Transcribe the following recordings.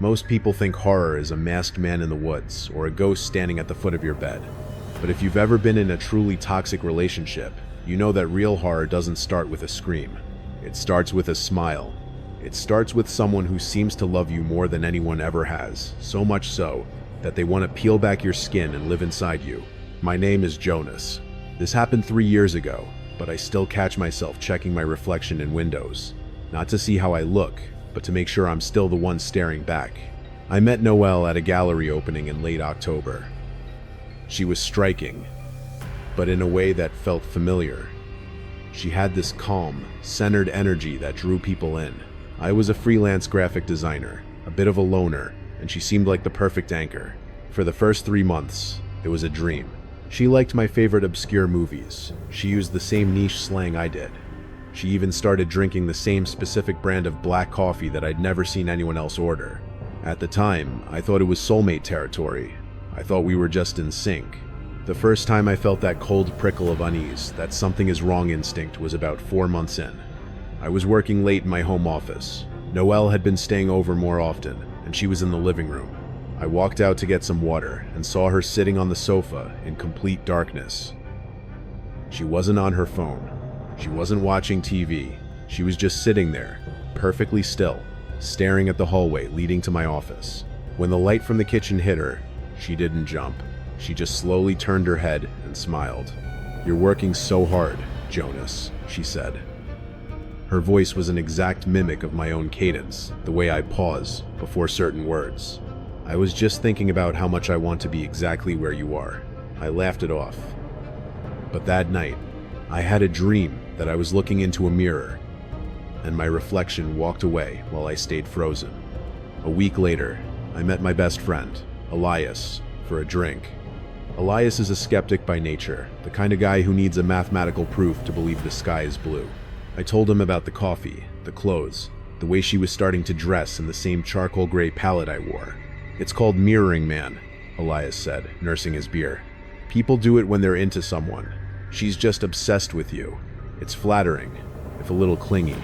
Most people think horror is a masked man in the woods or a ghost standing at the foot of your bed. But if you've ever been in a truly toxic relationship, you know that real horror doesn't start with a scream. It starts with a smile. It starts with someone who seems to love you more than anyone ever has, so much so that they want to peel back your skin and live inside you. My name is Jonas. This happened 3 years ago, but I still catch myself checking my reflection in windows. Not to see how I look, but to make sure I'm still the one staring back. I met Noelle at a gallery opening in late October. She was striking, but in a way that felt familiar. She had this calm, centered energy that drew people in. I was a freelance graphic designer, a bit of a loner, and she seemed like the perfect anchor. For the first 3 months, it was a dream. She liked my favorite obscure movies. She used the same niche slang I did. She even started drinking the same specific brand of black coffee that I'd never seen anyone else order. At the time, I thought it was soulmate territory. I thought we were just in sync. The first time I felt that cold prickle of unease, that something is wrong instinct, was about 4 months in. I was working late in my home office. Noelle had been staying over more often, and she was in the living room. I walked out to get some water and saw her sitting on the sofa in complete darkness. She wasn't on her phone. She wasn't watching TV. She was just sitting there, perfectly still, staring at the hallway leading to my office. When the light from the kitchen hit her, she didn't jump. She just slowly turned her head and smiled. "You're working so hard, Jonas," she said. Her voice was an exact mimic of my own cadence, the way I pause before certain words. "I was just thinking about how much I want to be exactly where you are." I laughed it off. But that night, I had a dream that I was looking into a mirror, and my reflection walked away while I stayed frozen. A week later, I met my best friend, Elias, for a drink. Elias is a skeptic by nature, the kind of guy who needs a mathematical proof to believe the sky is blue. I told him about the coffee, the clothes, the way she was starting to dress in the same charcoal gray palette I wore. "It's called mirroring, man," Elias said, nursing his beer. "People do it when they're into someone. She's just obsessed with you. It's flattering, if a little clingy.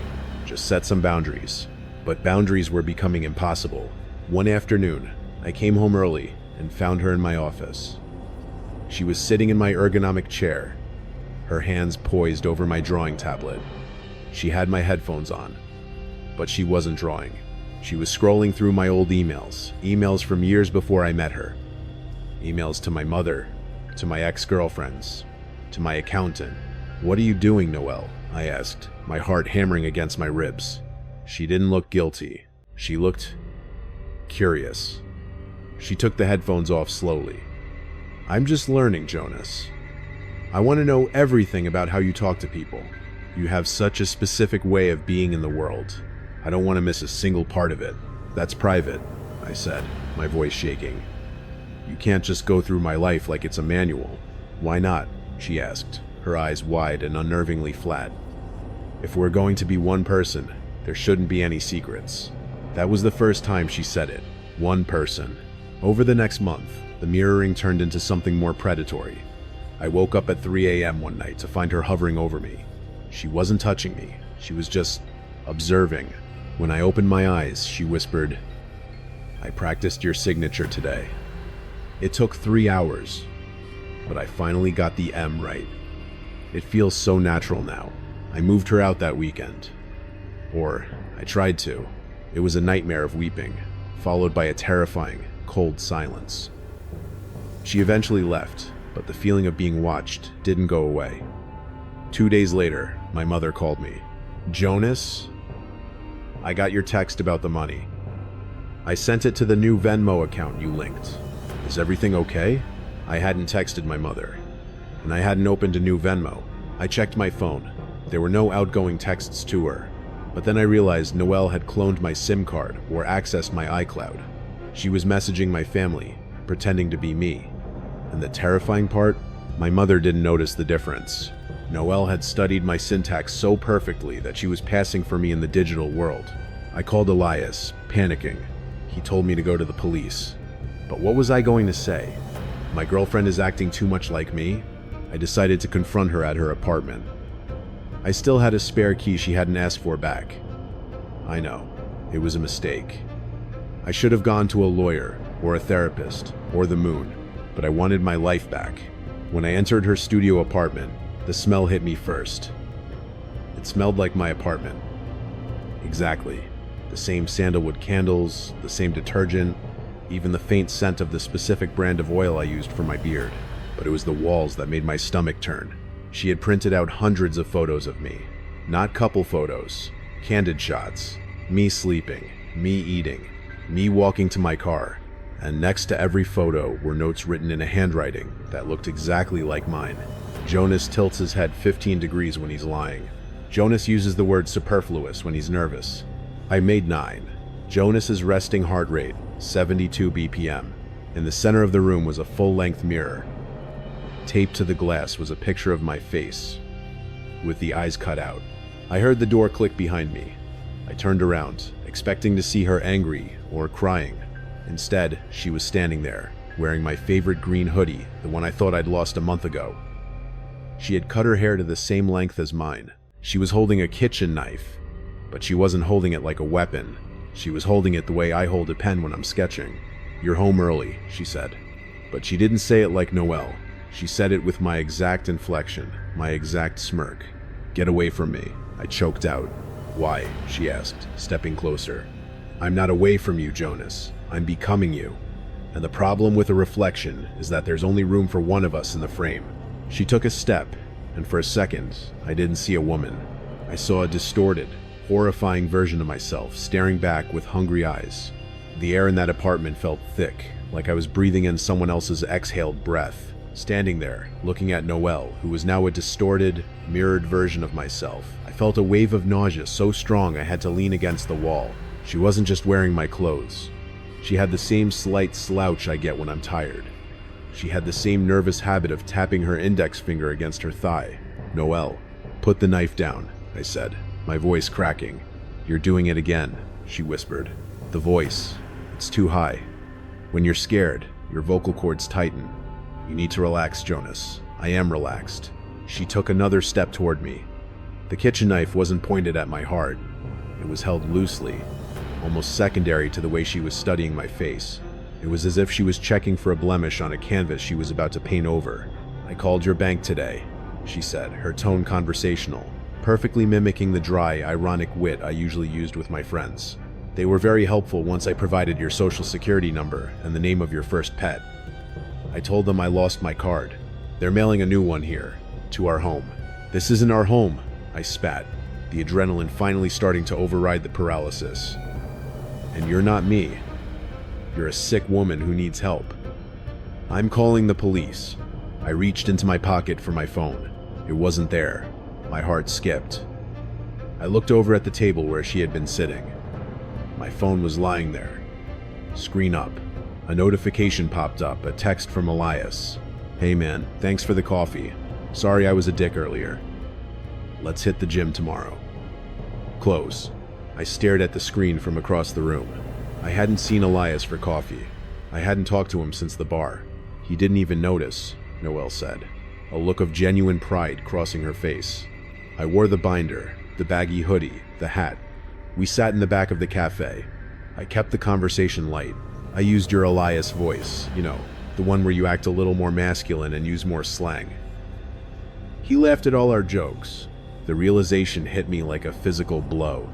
Just set some boundaries." But boundaries were becoming impossible. One afternoon, I came home early and found her in my office. She was sitting in my ergonomic chair, her hands poised over my drawing tablet. She had my headphones on, but she wasn't drawing. She was scrolling through my old emails from years before I met her. Emails to my mother, to my ex-girlfriends, to my accountant. "What are you doing, Noelle?" I asked, my heart hammering against my ribs. She didn't look guilty. She looked curious. She took the headphones off slowly. "I'm just learning, Jonas. I want to know everything about how you talk to people. You have such a specific way of being in the world. I don't want to miss a single part of it." "That's private," I said, my voice shaking. "You can't just go through my life like it's a manual." "Why not?" she asked, her eyes wide and unnervingly flat. "If we're going to be one person, there shouldn't be any secrets." That was the first time she said it. One person. Over the next month, the mirroring turned into something more predatory. I woke up at 3 a.m. one night to find her hovering over me. She wasn't touching me. She was just observing. When I opened my eyes, she whispered, "I practiced your signature today." It took 3 hours, but I finally got the M right. It feels so natural now. I moved her out that weekend. Or, I tried to. It was a nightmare of weeping, followed by a terrifying, cold silence. She eventually left, but the feeling of being watched didn't go away. 2 days later, my mother called me. "Jonas, I got your text about the money. I sent it to the new Venmo account you linked. Is everything okay?" I hadn't texted my mother, and I hadn't opened a new Venmo. I checked my phone. There were no outgoing texts to her. But then I realized Noelle had cloned my SIM card or accessed my iCloud. She was messaging my family, pretending to be me. And the terrifying part, my mother didn't notice the difference. Noelle had studied my syntax so perfectly that she was passing for me in the digital world. I called Elias, panicking. He told me to go to the police. But what was I going to say? My girlfriend is acting too much like me? I decided to confront her at her apartment. I still had a spare key she hadn't asked for back. I know, it was a mistake. I should have gone to a lawyer, or a therapist, or the moon, but I wanted my life back. When I entered her studio apartment, the smell hit me first. It smelled like my apartment. Exactly. The same sandalwood candles, the same detergent, even the faint scent of the specific brand of oil I used for my beard. But it was the walls that made my stomach turn. She had printed out hundreds of photos of me. Not couple photos, candid shots. Me sleeping, me eating, me walking to my car. And next to every photo were notes written in a handwriting that looked exactly like mine. Jonas tilts his head 15 degrees when he's lying. Jonas uses the word superfluous when he's nervous. I made 9. Jonas's resting heart rate, 72 BPM. In the center of the room was a full-length mirror. Taped to the glass was a picture of my face, with the eyes cut out. I heard the door click behind me. I turned around, expecting to see her angry or crying. Instead, she was standing there, wearing my favorite green hoodie, the one I thought I'd lost a month ago. She had cut her hair to the same length as mine. She was holding a kitchen knife, but she wasn't holding it like a weapon. She was holding it the way I hold a pen when I'm sketching. "You're home early," she said. But she didn't say it like Noelle. She said it with my exact inflection, my exact smirk. "Get away from me," I choked out. "Why?" she asked, stepping closer. "I'm not away from you, Jonas. I'm becoming you. And the problem with a reflection is that there's only room for one of us in the frame." She took a step, and for a second, I didn't see a woman. I saw a distorted, horrifying version of myself staring back with hungry eyes. The air in that apartment felt thick, like I was breathing in someone else's exhaled breath. Standing there, looking at Noelle, who was now a distorted, mirrored version of myself, I felt a wave of nausea so strong I had to lean against the wall. She wasn't just wearing my clothes. She had the same slight slouch I get when I'm tired. She had the same nervous habit of tapping her index finger against her thigh. "Noelle, put the knife down," I said, my voice cracking. "You're doing it again," she whispered. The voice, it's too high. When you're scared, your vocal cords tighten. "You need to relax, Jonas." I am relaxed. She took another step toward me. The kitchen knife wasn't pointed at my heart. It was held loosely, almost secondary to the way she was studying my face. It was as if she was checking for a blemish on a canvas she was about to paint over. "I called your bank today," she said, her tone conversational, perfectly mimicking the dry, ironic wit I usually used with my friends. "They were very helpful once I provided your social security number and the name of your first pet. I told them I lost my card. They're mailing a new one here, to our home." "This isn't our home," I spat, the adrenaline finally starting to override the paralysis. "And you're not me. You're a sick woman who needs help." "I'm calling the police." I reached into my pocket for my phone. It wasn't there. My heart skipped. I looked over at the table where she had been sitting. My phone was lying there. Screen up. A notification popped up, a text from Elias. "Hey man, thanks for the coffee. Sorry I was a dick earlier. Let's hit the gym tomorrow." Close. I stared at the screen from across the room. I hadn't seen Elias for coffee. I hadn't talked to him since the bar. "He didn't even notice," Noelle said, a look of genuine pride crossing her face. I wore the binder, the baggy hoodie, the hat. We sat in the back of the cafe. I kept the conversation light. I used your Elias voice, you know, the one where you act a little more masculine and use more slang. He laughed at all our jokes. The realization hit me like a physical blow.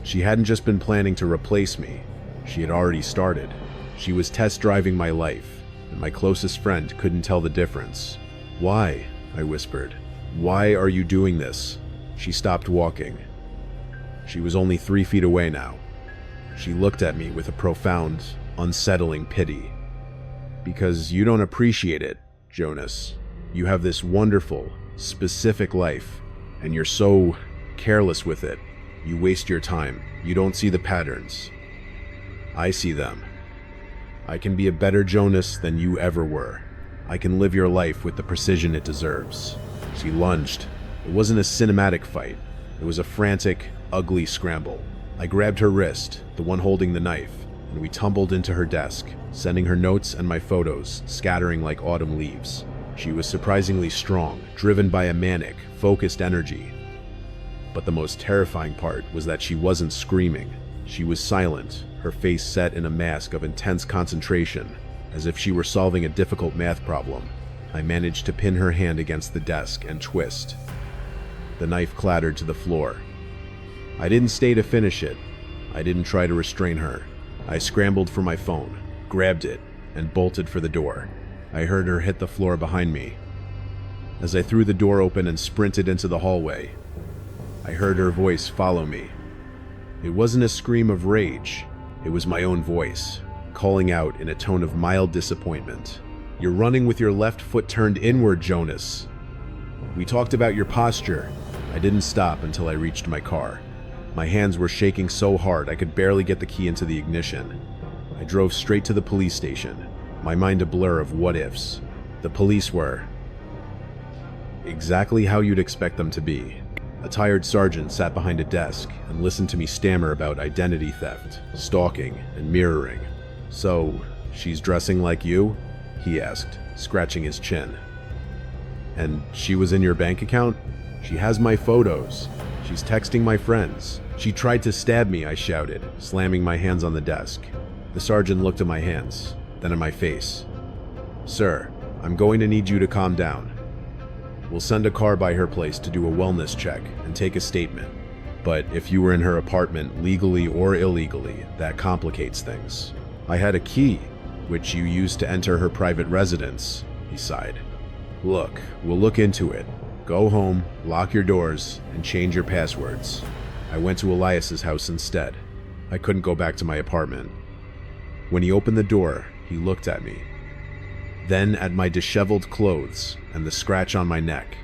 She hadn't just been planning to replace me. She had already started. She was test driving my life, and my closest friend couldn't tell the difference. "Why?" I whispered. "Why are you doing this?" She stopped walking. She was only 3 feet away now. She looked at me with a profound, unsettling pity. "Because you don't appreciate it, Jonas. You have this wonderful, specific life, and you're so careless with it. You waste your time. You don't see the patterns. I see them. I can be a better Jonas than you ever were. I can live your life with the precision it deserves." She lunged. It wasn't a cinematic fight. It was a frantic, ugly scramble. I grabbed her wrist, the one holding the knife, and we tumbled into her desk, sending her notes and my photos scattering like autumn leaves. She was surprisingly strong, driven by a manic, focused energy. But the most terrifying part was that she wasn't screaming. She was silent, her face set in a mask of intense concentration, as if she were solving a difficult math problem. I managed to pin her hand against the desk and twist. The knife clattered to the floor. I didn't stay to finish it. I didn't try to restrain her. I scrambled for my phone, grabbed it, and bolted for the door. I heard her hit the floor behind me. As I threw the door open and sprinted into the hallway, I heard her voice follow me. It wasn't a scream of rage. It was my own voice, calling out in a tone of mild disappointment. "You're running with your left foot turned inward, Jonas. We talked about your posture." I didn't stop until I reached my car. My hands were shaking so hard I could barely get the key into the ignition. I drove straight to the police station, my mind a blur of what-ifs. The police were exactly how you'd expect them to be. A tired sergeant sat behind a desk and listened to me stammer about identity theft, stalking, and mirroring. "So, she's dressing like you?" he asked, scratching his chin. "And she was in your bank account? She has my photos. She's texting my friends. She tried to stab me," I shouted, slamming my hands on the desk. The sergeant looked at my hands, then at my face. "Sir, I'm going to need you to calm down. We'll send a car by her place to do a wellness check and take a statement. But if you were in her apartment, legally or illegally, that complicates things. I had a key, which you used to enter her private residence," he sighed. "Look, we'll look into it. Go home, lock your doors, and change your passwords." I went to Elias's house instead. I couldn't go back to my apartment. When he opened the door, he looked at me. Then at my disheveled clothes and the scratch on my neck.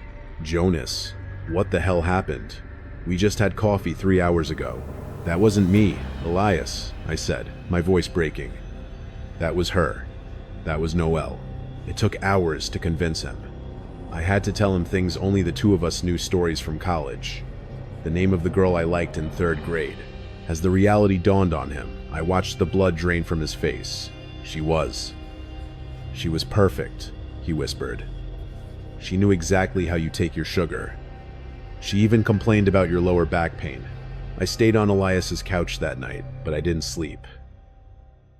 "Jonas, what the hell happened? We just had coffee 3 hours ago." "That wasn't me, Elias," I said, my voice breaking. "That was her. That was Noelle." It took hours to convince him. I had to tell him things only the two of us knew, stories from college. The name of the girl I liked in 3rd grade. As the reality dawned on him, I watched the blood drain from his face. She was perfect," he whispered. "She knew exactly how you take your sugar. She even complained about your lower back pain." I stayed on Elias's couch that night, but I didn't sleep.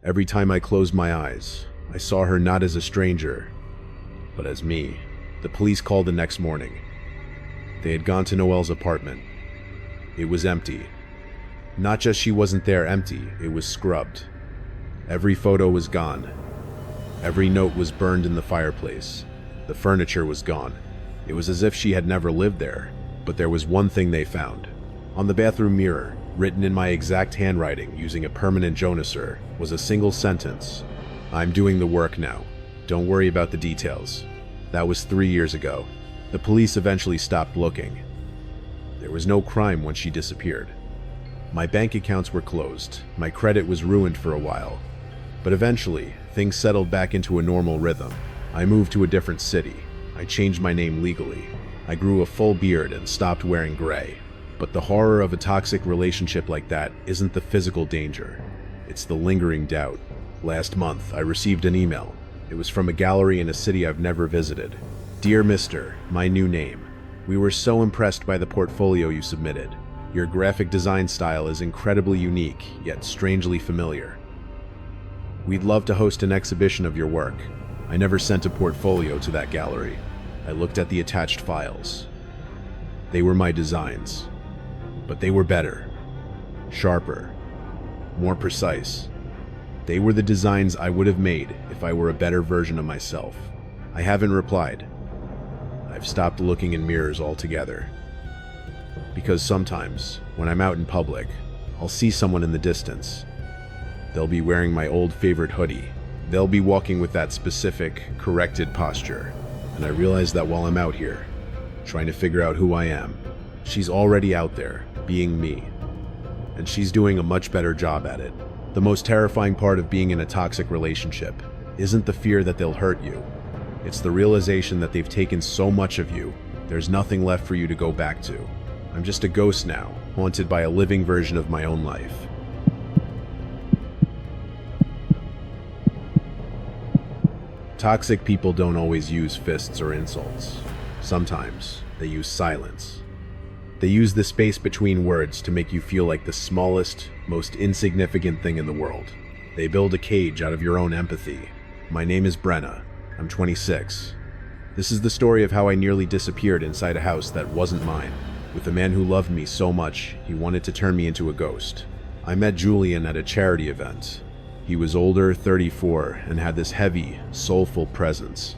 Every time I closed my eyes, I saw her not as a stranger, but as me. The police called the next morning. They had gone to Noelle's apartment. It was empty. Not just she wasn't there empty, it was scrubbed. Every photo was gone. Every note was burned in the fireplace. The furniture was gone. It was as if she had never lived there. But there was one thing they found. On the bathroom mirror, written in my exact handwriting using a permanent Jonaser, was a single sentence. "I'm doing the work now. Don't worry about the details." That was 3 years ago. The police eventually stopped looking. There was no crime once she disappeared. My bank accounts were closed. My credit was ruined for a while. But eventually, things settled back into a normal rhythm. I moved to a different city. I changed my name legally. I grew a full beard and stopped wearing gray. But the horror of a toxic relationship like that isn't the physical danger. It's the lingering doubt. Last month, I received an email. It was from a gallery in a city I've never visited. "Dear Mr., my new name. We were so impressed by the portfolio you submitted. Your graphic design style is incredibly unique, yet strangely familiar. We'd love to host an exhibition of your work." I never sent a portfolio to that gallery. I looked at the attached files. They were my designs, but they were better, sharper, more precise. They were the designs I would have made if I were a better version of myself. I haven't replied. I've stopped looking in mirrors altogether. Because sometimes, when I'm out in public, I'll see someone in the distance. They'll be wearing my old favorite hoodie. They'll be walking with that specific, corrected posture. And I realize that while I'm out here, trying to figure out who I am, she's already out there, being me. And she's doing a much better job at it. The most terrifying part of being in a toxic relationship isn't the fear that they'll hurt you. It's the realization that they've taken so much of you, there's nothing left for you to go back to. I'm just a ghost now, haunted by a living version of my own life. Toxic people don't always use fists or insults. Sometimes they use silence. They use the space between words to make you feel like the smallest, most insignificant thing in the world. They build a cage out of your own empathy. My name is Brenna. I'm 26. This is the story of how I nearly disappeared inside a house that wasn't mine, with a man who loved me so much he wanted to turn me into a ghost. I met Julian at a charity event. He was older, 34, and had this heavy, soulful presence.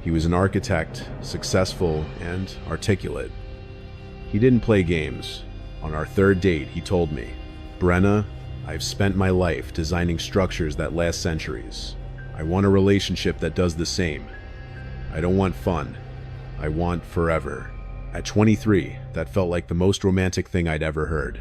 He was an architect, successful, and articulate. He didn't play games. On our third date, he told me, "Brenna, I've spent my life designing structures that last centuries. I want a relationship that does the same. I don't want fun. I want forever." At 23, that felt like the most romantic thing I'd ever heard.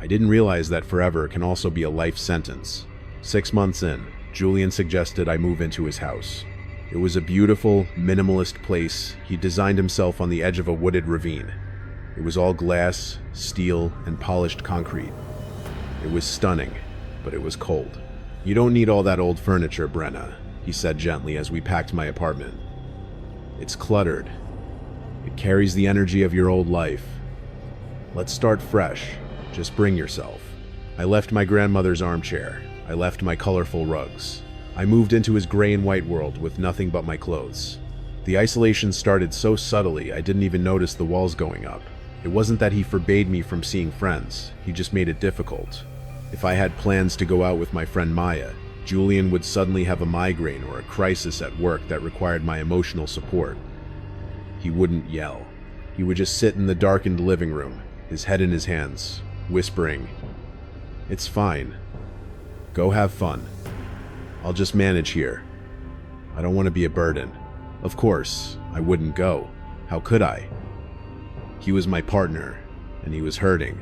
I didn't realize that forever can also be a life sentence. 6 months in, Julian suggested I move into his house. It was a beautiful, minimalist place he designed himself on the edge of a wooded ravine. It was all glass, steel, and polished concrete. It was stunning, but it was cold. "You don't need all that old furniture, Brenna," he said gently as we packed my apartment. "It's cluttered. It carries the energy of your old life. Let's start fresh. Just bring yourself." I left my grandmother's armchair. I left my colorful rugs. I moved into his gray and white world with nothing but my clothes. The isolation started so subtly I didn't even notice the walls going up. It wasn't that he forbade me from seeing friends, he just made it difficult. If I had plans to go out with my friend Maya, Julian would suddenly have a migraine or a crisis at work that required my emotional support. He wouldn't yell. He would just sit in the darkened living room, his head in his hands, whispering, "It's fine. Go have fun. I'll just manage here. I don't want to be a burden." Of course, I wouldn't go. How could I? He was my partner, and he was hurting.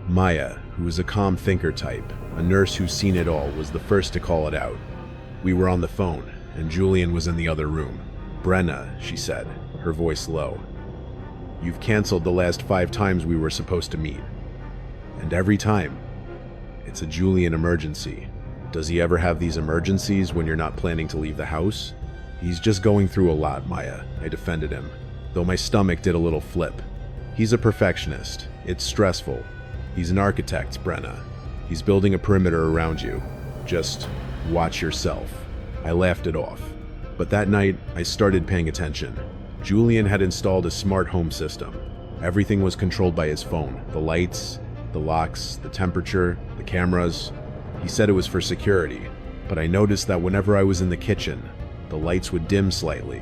Maya, who was a calm thinker type, a nurse who's seen it all, was the first to call it out. We were on the phone, and Julian was in the other room. "Brenna," she said, her voice low. "You've canceled the last 5 times we were supposed to meet. And every time, it's a Julian emergency. Does he ever have these emergencies when you're not planning to leave the house?" "He's just going through a lot, Maya," I defended him, though my stomach did a little flip. "He's a perfectionist. It's stressful. He's an architect, Brenna. He's building a perimeter around you. Just watch yourself." I laughed it off. But that night, I started paying attention. Julian had installed a smart home system. Everything was controlled by his phone. The lights, the locks, the temperature, the cameras. He said it was for security, but I noticed that whenever I was in the kitchen, the lights would dim slightly,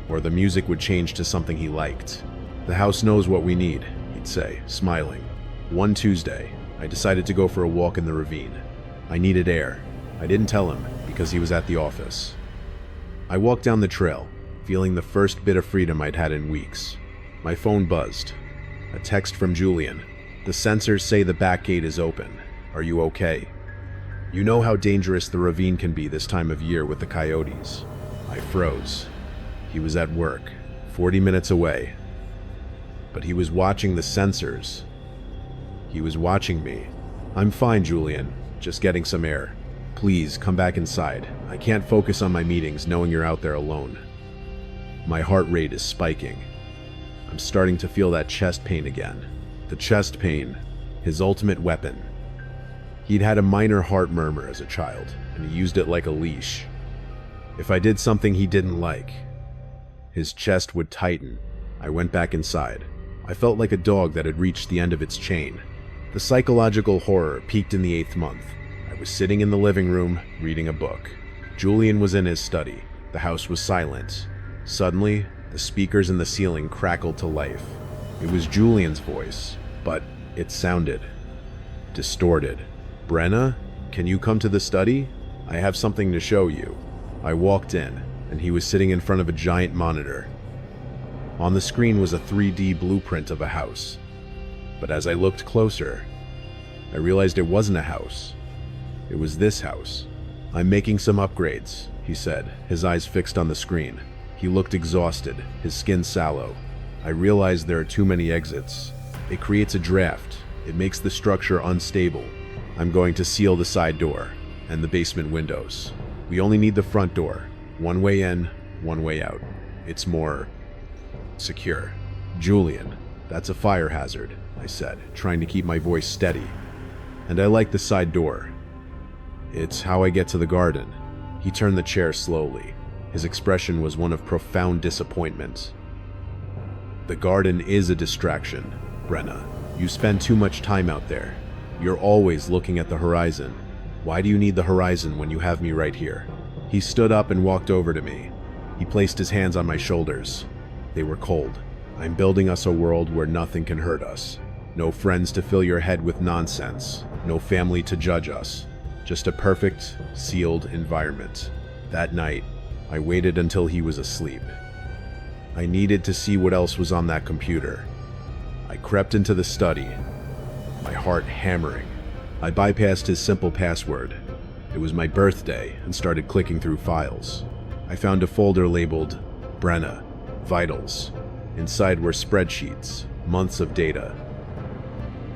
or the music would change to something he liked. "The house knows what we need," he'd say, smiling. One Tuesday, I decided to go for a walk in the ravine. I needed air. I didn't tell him because he was at the office. I walked down the trail, feeling the first bit of freedom I'd had in weeks. My phone buzzed. A text from Julian. "The sensors say the back gate is open. Are you okay? You know how dangerous the ravine can be this time of year with the coyotes." I froze. He was at work, 40 minutes away. But he was watching the sensors. He was watching me. "I'm fine, Julian. Just getting some air. Please, come back inside. I can't focus on my meetings knowing you're out there alone." My heart rate is spiking. I'm starting to feel that chest pain again. The chest pain, his ultimate weapon. He'd had a minor heart murmur as a child, and he used it like a leash. If I did something he didn't like, his chest would tighten. I went back inside. I felt like a dog that had reached the end of its chain. The psychological horror peaked in the 8th month. I was sitting in the living room, reading a book. Julian was in his study. The house was silent. Suddenly, the speakers in the ceiling crackled to life. It was Julian's voice, but it sounded distorted. "Brenna, can you come to the study? I have something to show you." I walked in, and he was sitting in front of a giant monitor. On the screen was a 3D blueprint of a house. But as I looked closer, I realized it wasn't a house. It was this house. "I'm making some upgrades," he said, his eyes fixed on the screen. He looked exhausted, his skin sallow. "I realized there are too many exits. It creates a draft. It makes the structure unstable. I'm going to seal the side door and the basement windows. We only need the front door. One way in, one way out. It's more secure." "Julian, That's a fire hazard, I said, trying to keep my voice steady. And I like the side door. It's how I get to the garden. He turned the chair slowly. His expression was one of profound disappointment. The garden is a distraction, Brenna. You spend too much time out there. You're always looking at the horizon. Why do you need the horizon when you have me right here? He stood up and walked over to me. He placed his hands on my shoulders. They were cold. I'm building us a world where nothing can hurt us. No friends to fill your head with nonsense. No family to judge us. Just a perfect, sealed environment. That night, I waited until he was asleep. I needed to see what else was on that computer. I crept into the study, my heart hammering. I bypassed his simple password. It was my birthday and started clicking through files. I found a folder labeled Brenna, Vitals. Inside were spreadsheets, months of data.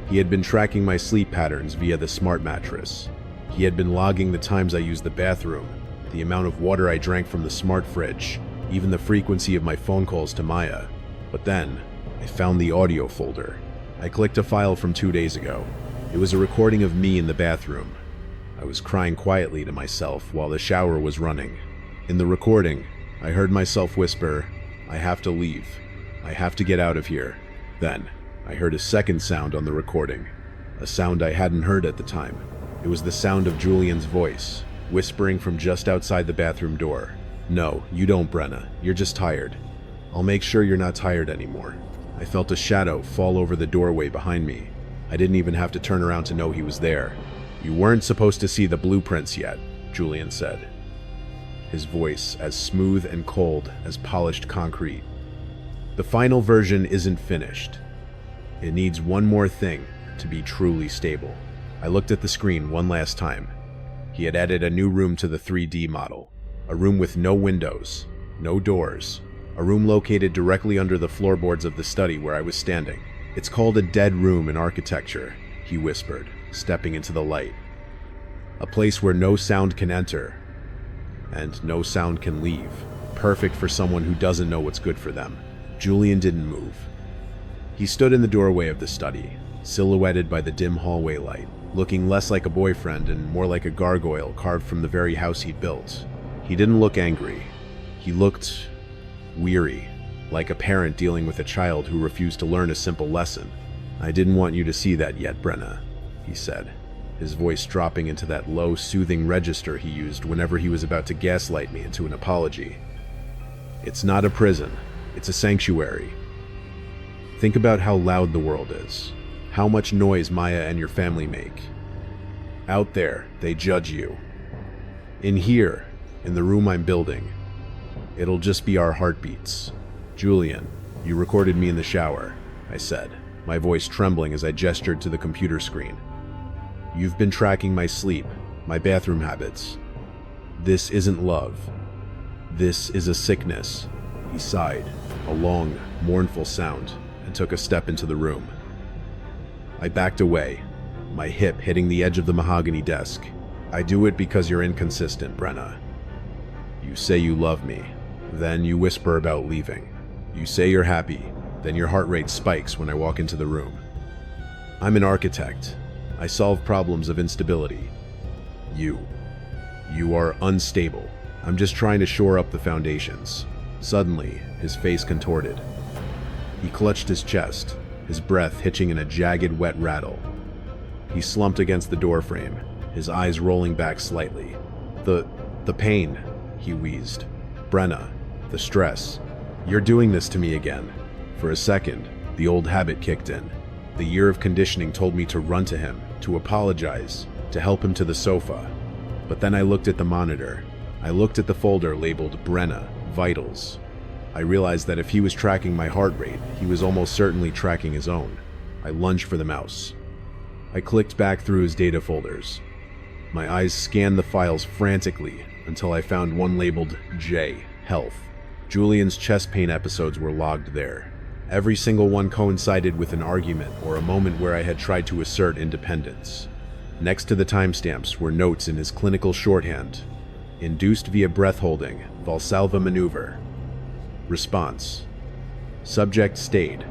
He had been tracking my sleep patterns via the smart mattress. He had been logging the times I used the bathroom, the amount of water I drank from the smart fridge, even the frequency of my phone calls to Maya. But then, I found the audio folder. I clicked a file from 2 days ago. It was a recording of me in the bathroom. I was crying quietly to myself while the shower was running. In the recording, I heard myself whisper, "I have to leave. I have to get out of here." Then, I heard a second sound on the recording, a sound I hadn't heard at the time. It was the sound of Julian's voice, whispering from just outside the bathroom door. "No, you don't, Brenna. You're just tired. I'll make sure you're not tired anymore." I felt a shadow fall over the doorway behind me. I didn't even have to turn around to know he was there. "You weren't supposed to see the blueprints yet," Julian said, his voice as smooth and cold as polished concrete. "The final version isn't finished. It needs one more thing to be truly stable." I looked at the screen one last time. He had added a new room to the 3D model. A room with no windows, no doors. A room located directly under the floorboards of the study where I was standing. "It's called a dead room in architecture," he whispered, stepping into the light. "A place where no sound can enter, and no sound can leave. Perfect for someone who doesn't know what's good for them." Julian didn't move. He stood in the doorway of the study, silhouetted by the dim hallway light, looking less like a boyfriend and more like a gargoyle carved from the very house he'd built. He didn't look angry. He looked weary, like a parent dealing with a child who refused to learn a simple lesson. "I didn't want you to see that yet, Brenna," he said, his voice dropping into that low, soothing register he used whenever he was about to gaslight me into an apology. "It's not a prison. It's a sanctuary. Think about how loud the world is, how much noise Maya and your family make. Out there, they judge you. In here, in the room I'm building, it'll just be our heartbeats." "Julian, you recorded me in the shower," I said, my voice trembling as I gestured to the computer screen. "You've been tracking my sleep, my bathroom habits. This isn't love. This is a sickness." He sighed, a long, mournful sound, and took a step into the room. I backed away, my hip hitting the edge of the mahogany desk. "I do it because you're inconsistent, Brenna. You say you love me, then you whisper about leaving. You say you're happy, then your heart rate spikes when I walk into the room. I'm an architect. I solve problems of instability. You are unstable. I'm just trying to shore up the foundations." Suddenly, his face contorted. He clutched his chest, his breath hitching in a jagged, wet rattle. He slumped against the doorframe, his eyes rolling back slightly. The pain," he wheezed. "Brenna, the stress. You're doing this to me again." For a second, the old habit kicked in. The year of conditioning told me to run to him, to apologize, to help him to the sofa. But then I looked at the monitor. I looked at the folder labeled Brenna, Vitals. I realized that if he was tracking my heart rate, he was almost certainly tracking his own. I lunged for the mouse. I clicked back through his data folders. My eyes scanned the files frantically until I found one labeled J, Health. Julian's chest pain episodes were logged there. Every single one coincided with an argument or a moment where I had tried to assert independence. Next to the timestamps were notes in his clinical shorthand. Induced via breath holding, Valsalva maneuver. Response. Subject stayed.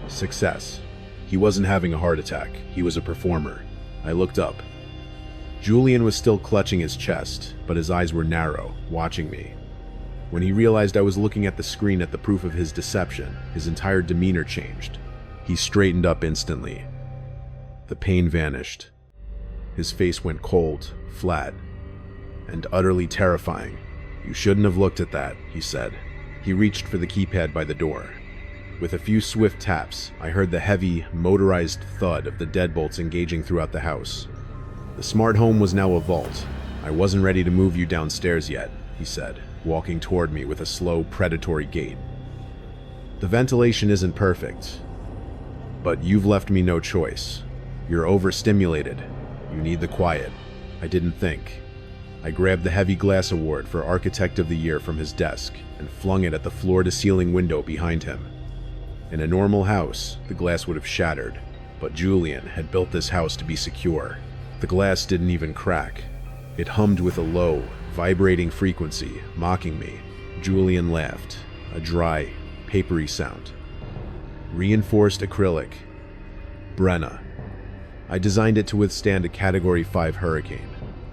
Success. He wasn't having a heart attack. He was a performer. I looked up. Julian was still clutching his chest, but his eyes were narrow, watching me. When he realized I was looking at the screen at the proof of his deception, his entire demeanor changed. He straightened up instantly. The pain vanished. His face went cold, flat, and utterly terrifying. "You shouldn't have looked at that," he said. He reached for the keypad by the door. With a few swift taps, I heard the heavy, motorized thud of the deadbolts engaging throughout the house. The smart home was now a vault. "I wasn't ready to move you downstairs yet," he said, walking toward me with a slow, predatory gait. "The ventilation isn't perfect, but you've left me no choice. You're overstimulated. You need the quiet." I didn't think. I grabbed the heavy glass award for Architect of the Year from his desk and flung it at the floor-to-ceiling window behind him. In a normal house, the glass would have shattered, but Julian had built this house to be secure. The glass didn't even crack. It hummed with a low, vibrating frequency, mocking me. Julian laughed, a dry, papery sound. Reinforced acrylic. Brenna. I designed it to withstand a Category 5 hurricane.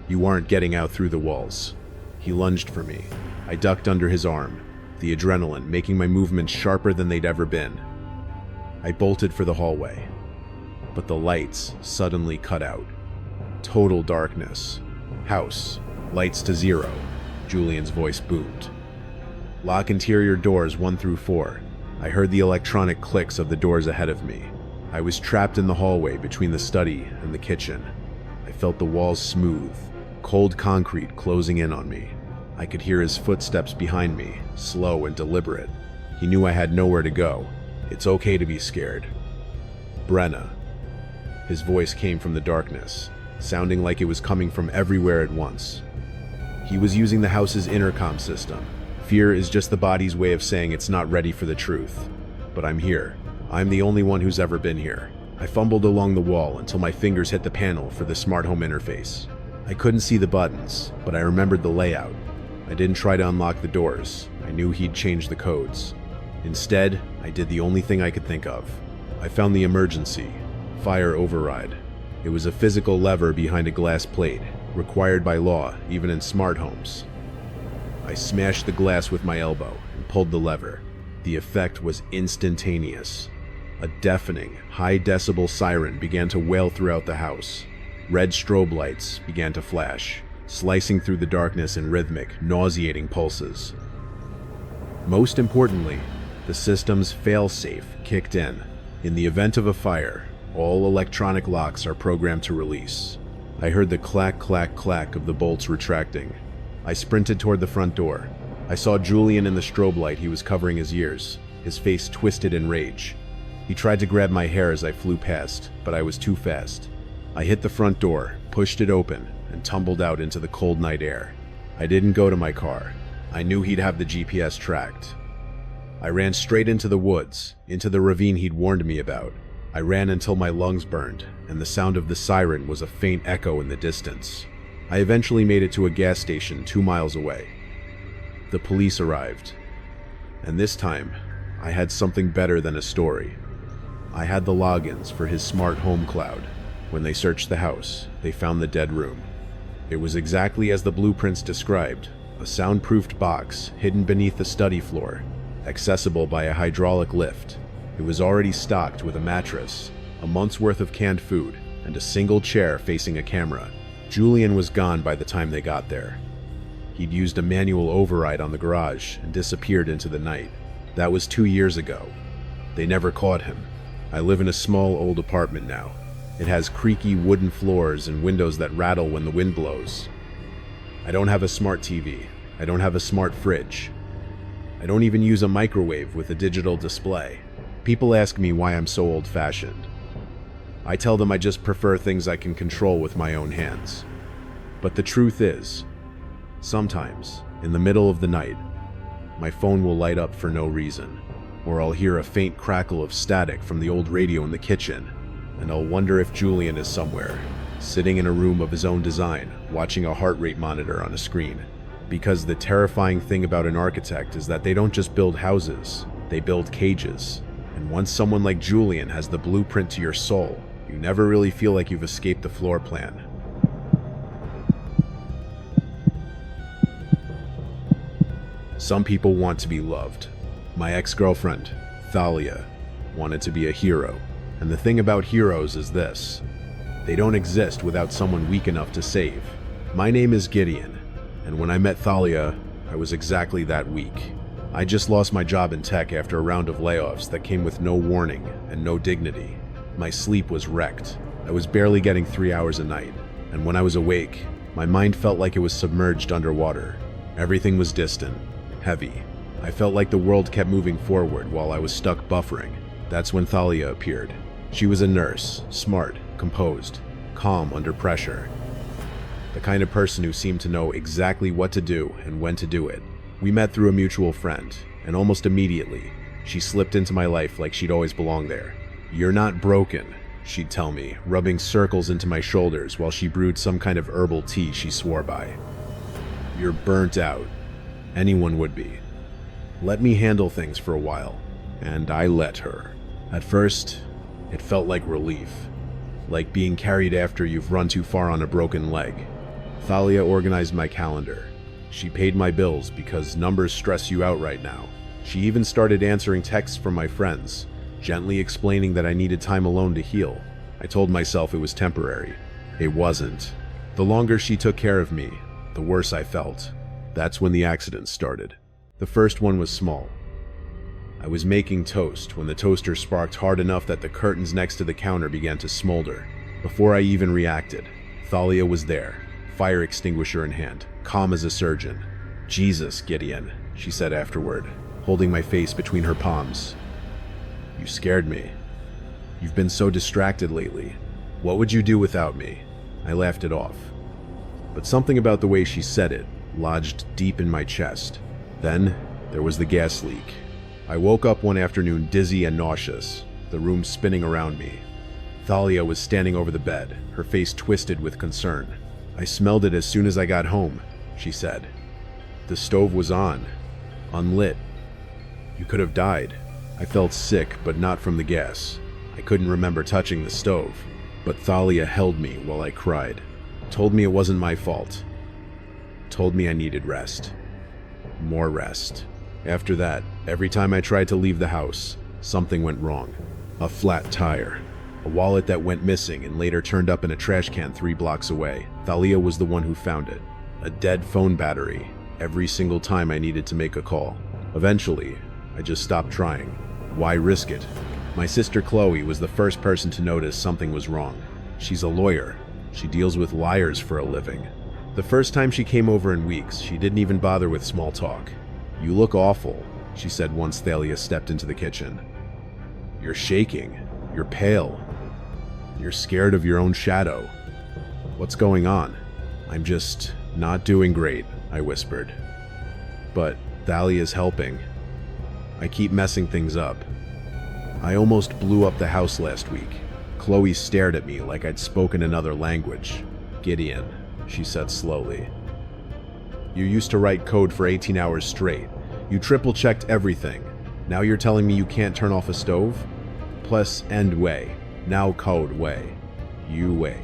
You aren't getting out through the walls. He lunged for me. I ducked under his arm, the adrenaline making my movements sharper than they'd ever been. I bolted for the hallway, but the lights suddenly cut out. Total darkness. "House, lights to 0, Julian's voice boomed. "Lock interior doors 1 through 4. I heard the electronic clicks of the doors ahead of me. I was trapped in the hallway between the study and the kitchen. I felt the walls smooth, cold concrete closing in on me. I could hear his footsteps behind me, slow and deliberate. He knew I had nowhere to go. "It's okay to be scared." "Brenna." His voice came from the darkness, sounding like it was coming from everywhere at once. He was using the house's intercom system. Fear is just the body's way of saying it's not ready for the truth. But I'm here. I'm the only one who's ever been here. I fumbled along the wall until my fingers hit the panel for the smart home interface. I couldn't see the buttons, but I remembered the layout. I didn't try to unlock the doors. I knew he'd changed the codes. Instead, I did the only thing I could think of. I found the emergency, fire override. It was a physical lever behind a glass plate, required by law, even in smart homes. I smashed the glass with my elbow and pulled the lever. The effect was instantaneous. A deafening, high-decibel siren began to wail throughout the house. Red strobe lights began to flash, slicing through the darkness in rhythmic, nauseating pulses. Most importantly, the system's fail-safe kicked in. In the event of a fire, all electronic locks are programmed to release. I heard the clack, clack, clack of the bolts retracting. I sprinted toward the front door. I saw Julian in the strobe light. He was covering his ears, his face twisted in rage. He tried to grab my hair as I flew past, but I was too fast. I hit the front door, pushed it open, and tumbled out into the cold night air. I didn't go to my car. I knew he'd have the GPS tracked. I ran straight into the woods, into the ravine he'd warned me about. I ran until my lungs burned, and the sound of the siren was a faint echo in the distance. I eventually made it to a gas station 2 miles away. The police arrived, and this time, I had something better than a story. I had the logins for his smart home cloud. When they searched the house, they found the dead room. It was exactly as the blueprints described, a soundproofed box hidden beneath the study floor, accessible by a hydraulic lift. It was already stocked with a mattress, a month's worth of canned food, and a single chair facing a camera. Julian was gone by the time they got there. He'd used a manual override on the garage and disappeared into the night. That was 2 years ago. They never caught him. I live in a small old apartment now. It has creaky wooden floors and windows that rattle when the wind blows. I don't have a smart TV. I don't have a smart fridge. I don't even use a microwave with a digital display. People ask me why I'm so old-fashioned. I tell them I just prefer things I can control with my own hands. But the truth is, sometimes, in the middle of the night, my phone will light up for no reason, or I'll hear a faint crackle of static from the old radio in the kitchen, and I'll wonder if Julian is somewhere, sitting in a room of his own design, watching a heart rate monitor on a screen. Because the terrifying thing about an architect is that they don't just build houses, they build cages. And once someone like Julian has the blueprint to your soul, you never really feel like you've escaped the floor plan. Some people want to be loved. My ex-girlfriend, Thalia, wanted to be a hero. And the thing about heroes is this: they don't exist without someone weak enough to save. My name is Gideon, and when I met Thalia, I was exactly that weak. I just lost my job in tech after a round of layoffs that came with no warning and no dignity. My sleep was wrecked. I was barely getting 3 hours a night, and when I was awake, my mind felt like it was submerged underwater. Everything was distant, heavy. I felt like the world kept moving forward while I was stuck buffering. That's when Thalia appeared. She was a nurse, smart, composed, calm under pressure. The kind of person who seemed to know exactly what to do and when to do it. We met through a mutual friend, and almost immediately, she slipped into my life like she'd always belonged there. "You're not broken," she'd tell me, rubbing circles into my shoulders while she brewed some kind of herbal tea she swore by. "You're burnt out. Anyone would be. Let me handle things for a while." And I let her. At first, it felt like relief, like being carried after you've run too far on a broken leg. Thalia organized my calendar. She paid my bills because numbers stress you out right now. She even started answering texts from my friends, gently explaining that I needed time alone to heal. I told myself it was temporary. It wasn't. The longer she took care of me, the worse I felt. That's when the accident started. The first one was small. I was making toast when the toaster sparked hard enough that the curtains next to the counter began to smolder. Before I even reacted, Thalia was there, fire extinguisher in hand, calm as a surgeon. "Jesus, Gideon," she said afterward, holding my face between her palms. "You scared me. You've been so distracted lately. What would you do without me?" I laughed it off. But something about the way she said it lodged deep in my chest. Then there was the gas leak. I woke up one afternoon dizzy and nauseous, the room spinning around me. Thalia was standing over the bed, her face twisted with concern. "I smelled it as soon as I got home," she said. "The stove was on, unlit. You could have died." I felt sick, but not from the gas. I couldn't remember touching the stove, but Thalia held me while I cried. Told me it wasn't my fault. Told me I needed rest. More rest. After that, every time I tried to leave the house, something went wrong. A flat tire. A wallet that went missing and later turned up in a trash can 3 blocks away. Thalia was the one who found it. A dead phone battery. Every single time I needed to make a call. Eventually, I just stopped trying. Why risk it? My sister Chloe was the first person to notice something was wrong. She's a lawyer. She deals with liars for a living. The first time she came over in weeks, she didn't even bother with small talk. "You look awful," she said once Thalia stepped into the kitchen. "You're shaking. You're pale. You're scared of your own shadow. What's going on?" "I'm just not doing great," I whispered. "But Thalia's helping. I keep messing things up. I almost blew up the house last week." Chloe stared at me like I'd spoken another language. "Gideon," she said slowly. "You used to write code for 18 hours straight. You triple-checked everything. Now you're telling me you can't turn off a stove? Plus end way. Now code way. You way."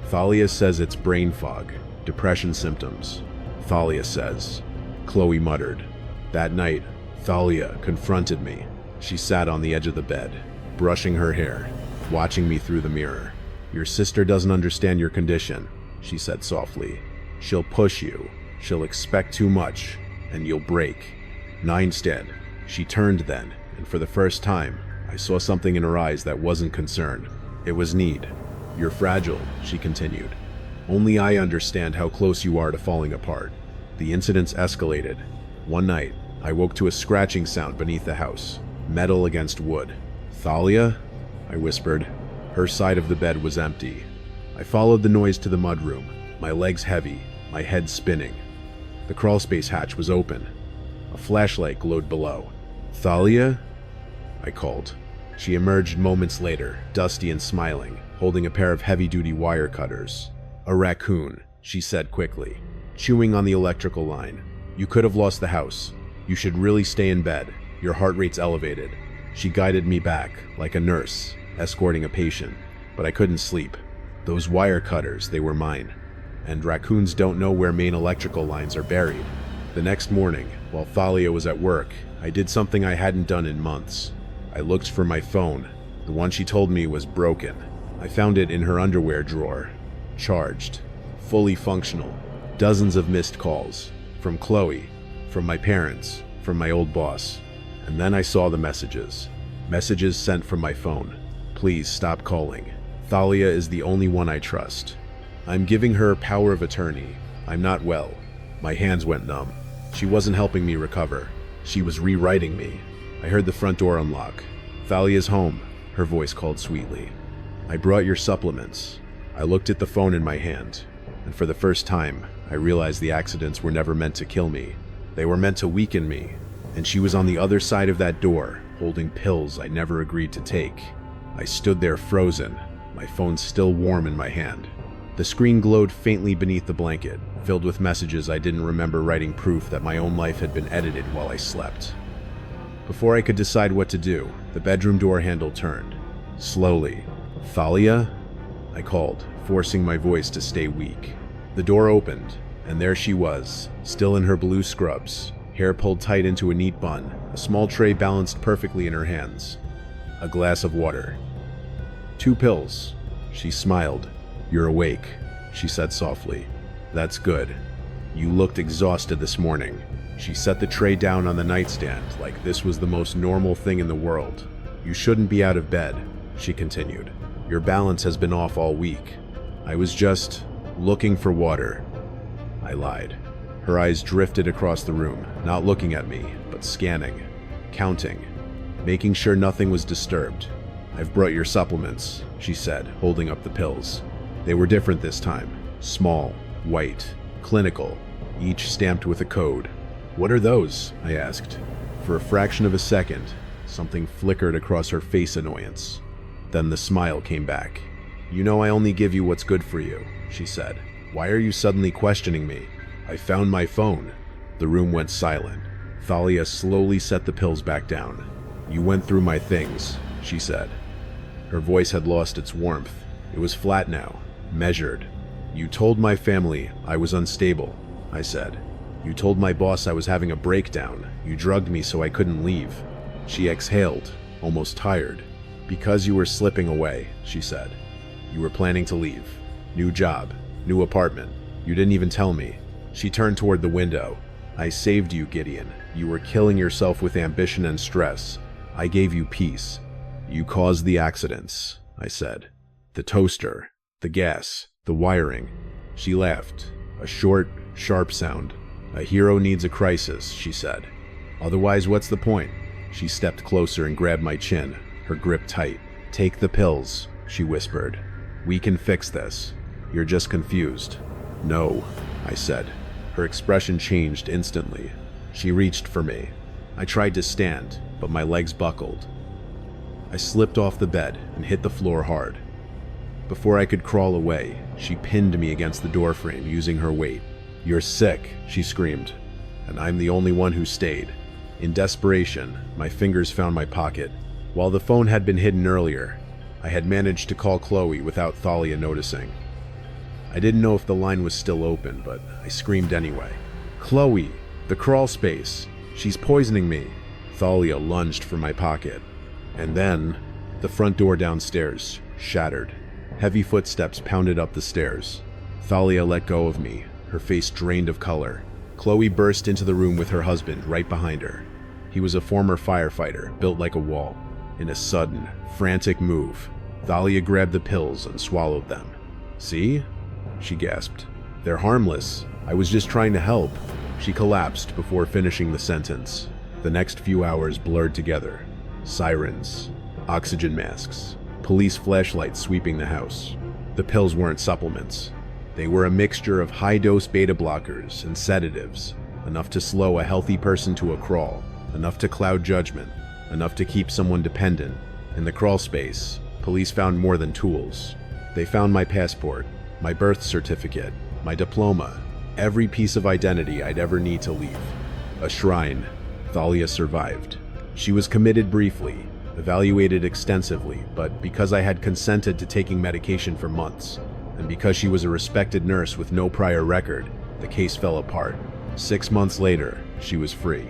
Thalia says it's brain fog. Depression symptoms. Thalia says. Chloe muttered. That night, Thalia confronted me. She sat on the edge of the bed, brushing her hair, watching me through the mirror. "Your sister doesn't understand your condition," she said softly. "She'll push you. She'll expect too much, and you'll break." Instead, she turned then, and for the first time, I saw something in her eyes that wasn't concern. It was need. "You're fragile," she continued. "Only I understand how close you are to falling apart." The incidents escalated. One night, I woke to a scratching sound beneath the house, metal against wood. "Thalia?" I whispered. Her side of the bed was empty. I followed the noise to the mudroom, my legs heavy, my head spinning. The crawlspace hatch was open. A flashlight glowed below. "Thalia?" I called. She emerged moments later, dusty and smiling, holding a pair of heavy-duty wire cutters. "A raccoon," she said quickly, chewing on the electrical line. "You could have lost the house. You should really stay in bed. Your heart rate's elevated." She guided me back, like a nurse, escorting a patient, but I couldn't sleep. Those wire cutters, they were mine. And raccoons don't know where main electrical lines are buried. The next morning, while Thalia was at work, I did something I hadn't done in months. I looked for my phone. The one she told me was broken. I found it in her underwear drawer. Charged. Fully functional. Dozens of missed calls. From Chloe. From my parents. From my old boss. And then I saw the messages. Messages sent from my phone. Please stop calling. Thalia is the only one I trust. I'm giving her power of attorney. I'm not well. My hands went numb. She wasn't helping me recover. She was rewriting me. I heard the front door unlock. Thalia's home, her voice called sweetly. I brought your supplements. I looked at the phone in my hand, and for the first time, I realized the accidents were never meant to kill me. They were meant to weaken me, and she was on the other side of that door, holding pills I never agreed to take. I stood there frozen, my phone still warm in my hand. The screen glowed faintly beneath the blanket, filled with messages I didn't remember writing proof that my own life had been edited while I slept. Before I could decide what to do, the bedroom door handle turned. Slowly. Thalia? I called, forcing my voice to stay weak. The door opened, and there she was, still in her blue scrubs, hair pulled tight into a neat bun, a small tray balanced perfectly in her hands. A glass of water. 2 pills. She smiled. You're awake, she said softly. That's good. You looked exhausted this morning. She set the tray down on the nightstand like this was the most normal thing in the world. You shouldn't be out of bed, she continued. Your balance has been off all week. I was just looking for water. I lied. Her eyes drifted across the room, not looking at me, but scanning, counting, making sure nothing was disturbed. I've brought your supplements, she said, holding up the pills. They were different this time. Small, white, clinical, each stamped with a code. What are those? I asked. For a fraction of a second, something flickered across her face annoyance. Then the smile came back. You know I only give you what's good for you, she said. Why are you suddenly questioning me? I found my phone. The room went silent. Thalia slowly set the pills back down. You went through my things, she said. Her voice had lost its warmth. It was flat now, measured. You told my family I was unstable, I said. You told my boss I was having a breakdown. You drugged me so I couldn't leave. She exhaled, almost tired. Because you were slipping away, she said. You were planning to leave. New job, new apartment. You didn't even tell me. She turned toward the window. I saved you, Gideon. You were killing yourself with ambition and stress. I gave you peace. You caused the accidents, I said. The toaster, the gas, the wiring. She laughed. A short, sharp sound. A hero needs a crisis, she said. Otherwise, what's the point? She stepped closer and grabbed my chin, her grip tight. Take the pills, she whispered. We can fix this. You're just confused. No, I said. Her expression changed instantly. She reached for me. I tried to stand, but my legs buckled. I slipped off the bed and hit the floor hard. Before I could crawl away, she pinned me against the doorframe using her weight. You're sick, she screamed, and I'm the only one who stayed. In desperation, my fingers found my pocket. While the phone had been hidden earlier, I had managed to call Chloe without Thalia noticing. I didn't know if the line was still open, but I screamed anyway. Chloe, the crawl space. She's poisoning me. Thalia lunged for my pocket. And then, the front door downstairs shattered. Heavy footsteps pounded up the stairs. Thalia let go of me, her face drained of color. Chloe burst into the room with her husband right behind her. He was a former firefighter, built like a wall. In a sudden, frantic move, Thalia grabbed the pills and swallowed them. See? She gasped. They're harmless. I was just trying to help. She collapsed before finishing the sentence. The next few hours blurred together. Sirens, oxygen masks, police flashlights sweeping the house. The pills weren't supplements. They were a mixture of high-dose beta blockers and sedatives, enough to slow a healthy person to a crawl, enough to cloud judgment, enough to keep someone dependent. In the crawl space, police found more than tools. They found my passport, my birth certificate, my diploma, every piece of identity I'd ever need to leave. A shrine. Thalia survived. She was committed briefly, evaluated extensively, but because I had consented to taking medication for months, and because she was a respected nurse with no prior record, the case fell apart. 6 months later, she was free.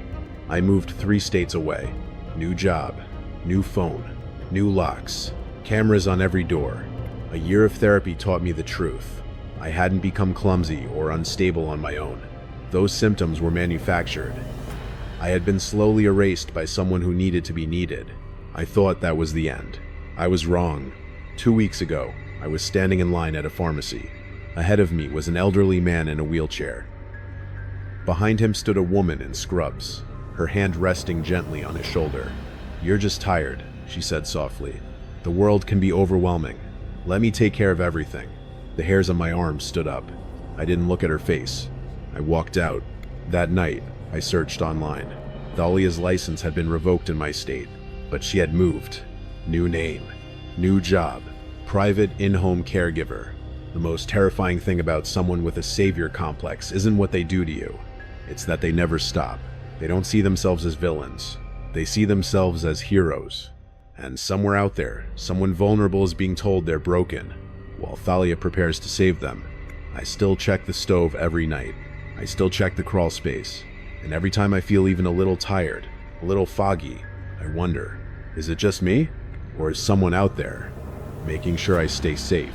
I moved 3 states away. New job, new phone, new locks, cameras on every door. A year of therapy taught me the truth. I hadn't become clumsy or unstable on my own. Those symptoms were manufactured. I had been slowly erased by someone who needed to be needed. I thought that was the end. I was wrong. 2 weeks ago, I was standing in line at a pharmacy. Ahead of me was an elderly man in a wheelchair. Behind him stood a woman in scrubs, her hand resting gently on his shoulder. "You're just tired," she said softly. "The world can be overwhelming. Let me take care of everything." The hairs on my arms stood up. I didn't look at her face. I walked out. That night, I searched online. Thalia's license had been revoked in my state, but she had moved. New name, new job, private in-home caregiver. The most terrifying thing about someone with a savior complex isn't what they do to you. It's that they never stop. They don't see themselves as villains. They see themselves as heroes. And somewhere out there, someone vulnerable is being told they're broken. While Thalia prepares to save them, I still check the stove every night. I still check the crawl space. And every time I feel even a little tired, a little foggy, I wonder, is it just me? Or is someone out there making sure I stay safe?